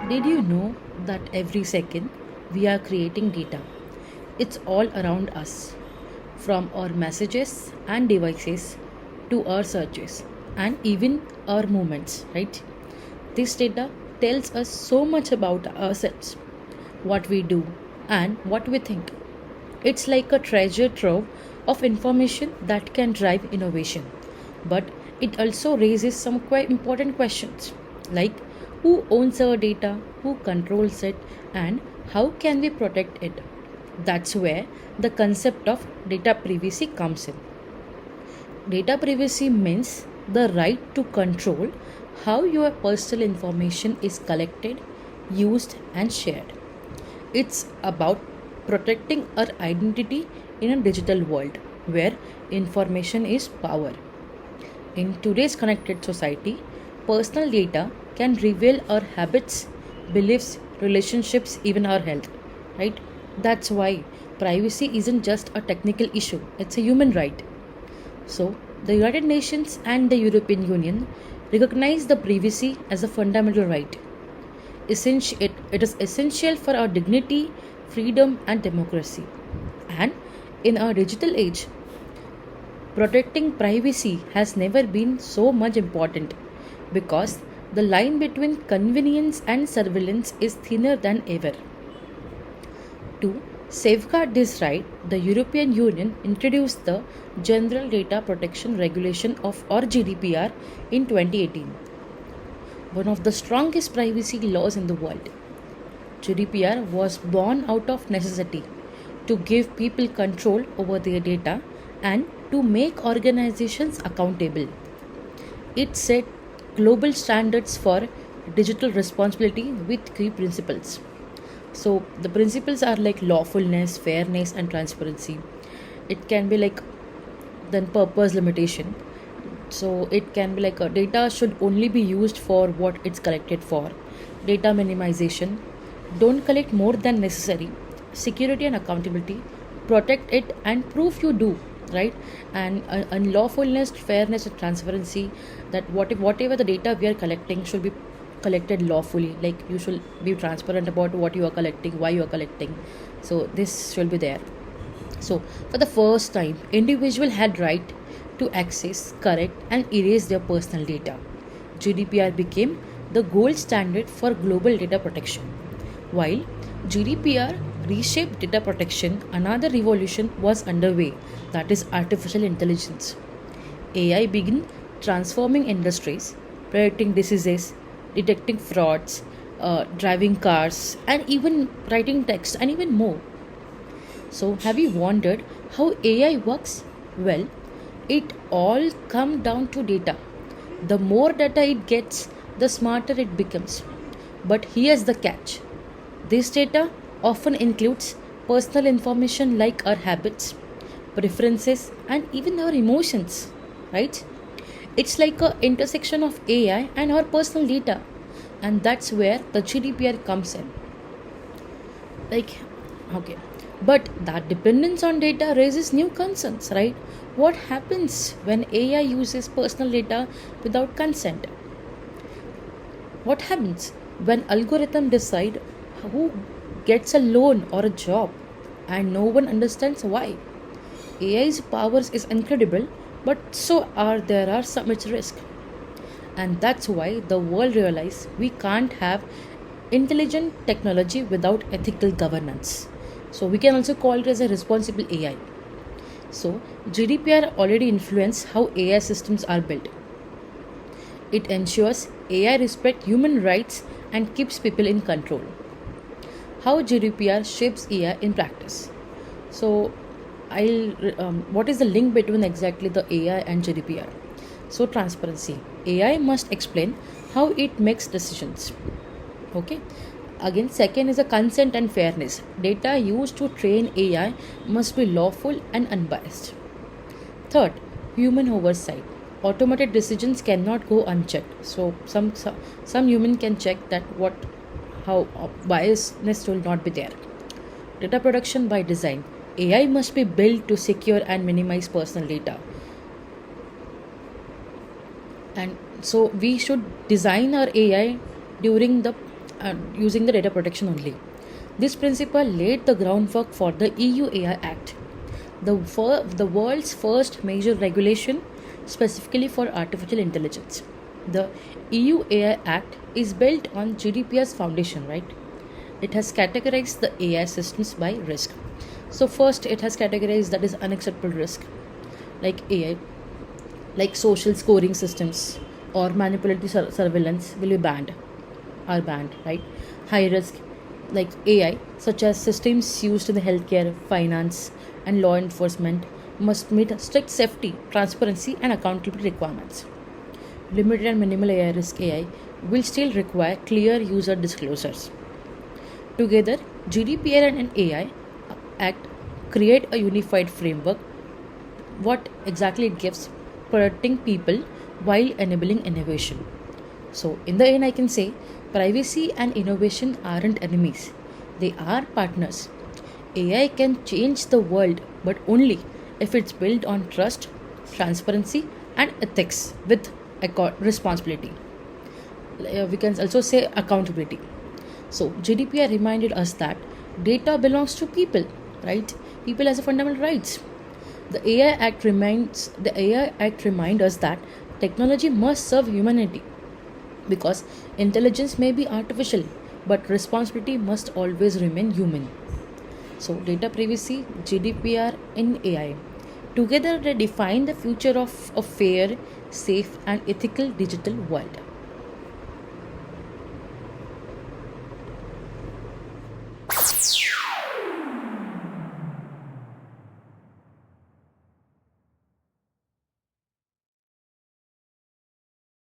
Did you know that every second we are creating data? It's all around us, from our messages and devices to our searches and even our movements, right? This data tells us so much about ourselves, what we do, and what we think. It's like a treasure trove of information that can drive innovation. But it also raises some quite important questions like who owns our data, who controls it, and how can we protect it? That's where the concept of data privacy comes in. Data privacy means the right to control how your personal information is collected, used, and shared. It's about protecting our identity in a digital world where information is power. In today's connected society, personal data can reveal our habits, beliefs, relationships, even our health, right? That's why privacy isn't just a technical issue, it's a human right. So, the United Nations and the European Union recognize the privacy as a fundamental right. It is essential for our dignity, freedom, and democracy. And in our digital age, protecting privacy has never been so much important because the line between convenience and surveillance is thinner than ever. To safeguard this right, the European Union introduced the General Data Protection Regulation of or GDPR in 2018, one of the strongest privacy laws in the world. GDPR was born out of necessity to give people control over their data and to make organizations accountable. It set global standards for digital responsibility with key principles. So, the principles are like lawfulness, fairness, and transparency. It can be like then purpose limitation. So, it can be like data should only be used for what it's collected for. Data minimization, don't collect more than necessary. Security and accountability, protect it and prove you do, right? And lawfulness, fairness, and transparency, that whatever the data we are collecting should be collected lawfully, like you should be transparent about what you are collecting, why you are collecting. So this should be there. So for the first time, individual had right to access, correct, and erase their personal data. GDPR became the gold standard for global data protection. While GDPR reshaped data protection, another revolution was underway, that is artificial intelligence. AI began transforming industries, predicting diseases, detecting frauds, driving cars, and even writing text, and even more. So, have you wondered how AI works? Well, it all comes down to data. The more data it gets, the smarter it becomes. But here's the catch, this data often includes personal information like our habits, preferences, and even our emotions, right? It's like a intersection of AI and our personal data, and that's where the GDPR comes in. Like, okay, but that dependence on data raises new concerns, right? What happens when AI uses personal data without consent? What happens when algorithms decide who gets a loan or a job and no one understands why? AI's powers is incredible, but so are there are some its risk. And that's why the world realized we can't have intelligent technology without ethical governance. So we can also call it as a responsible AI. So GDPR already influenced how AI systems are built. It ensures AI respect human rights and keeps people in control. How GDPR shapes AI in practice. So what is the link between exactly the AI and GDPR? So transparency. AI must explain how it makes decisions. Okay. Again, second is a consent and fairness. Data used to train AI must be lawful and unbiased. Third, human oversight. Automated decisions cannot go unchecked. So some human can check that what how biasness will not be there. Data protection by design. AI must be built to secure and minimize personal data. And so we should design our AI during the using the data protection only. This principle laid the groundwork for the EU AI Act, the world's first major regulation specifically for artificial intelligence. The EU AI Act is built on GDPR's foundation, right? It has categorized the AI systems by risk. So first, it has categorized that is unacceptable risk, like AI, like social scoring systems or manipulative surveillance will be banned, are banned, right? High risk, like AI, such as systems used in the healthcare, finance, and law enforcement, must meet strict safety, transparency, and accountability requirements. Limited and minimal AI risk AI will still require clear user disclosures. Together, GDPR and AI Act create a unified framework. What exactly it gives? Protecting people while enabling innovation. So, in the end, I can say privacy and innovation aren't enemies, they are partners. AI can change the world, but only if it's built on trust, transparency, and ethics with responsibility. We can also say accountability. So, GDPR reminded us that data belongs to people, right? People has a fundamental rights. The AI Act reminds us that technology must serve humanity because intelligence may be artificial, but responsibility must always remain human. So, data privacy, GDPR, and AI. Together, they define the future of a fair, safe, and ethical digital world.